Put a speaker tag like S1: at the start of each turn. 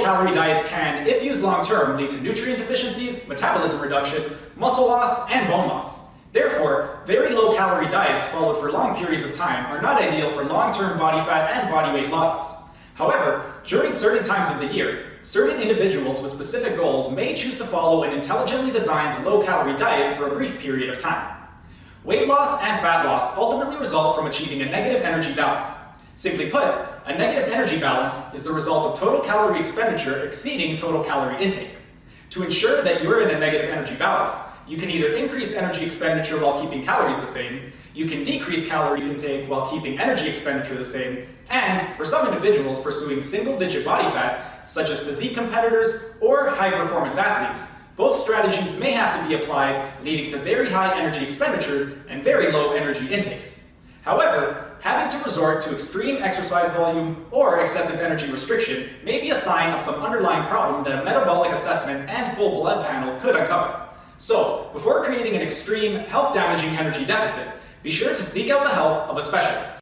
S1: low-calorie diets can, if used long-term, lead to nutrient deficiencies, metabolism reduction, muscle loss, and bone loss. Therefore, very low-calorie diets followed for long periods of time are not ideal for long-term body fat and body weight losses. However, during certain times of the year, certain individuals with specific goals may choose to follow an intelligently designed low-calorie diet for a brief period of time. Weight loss and fat loss ultimately result from achieving a negative energy balance. Simply put, a negative energy balance is the result of total calorie expenditure exceeding total calorie intake. To ensure that you're in a negative energy balance, you can either increase energy expenditure while keeping calories the same, you can decrease calorie intake while keeping energy expenditure the same, and, for some individuals pursuing single-digit body fat, such as physique competitors or high-performance athletes, both strategies may have to be applied, leading to very high energy expenditures and very low energy intakes. However, having to resort to extreme exercise volume or excessive energy restriction may be a sign of some underlying problem that a metabolic assessment and full blood panel could uncover. So, before creating an extreme, health-damaging energy deficit, be sure to seek out the help of a specialist.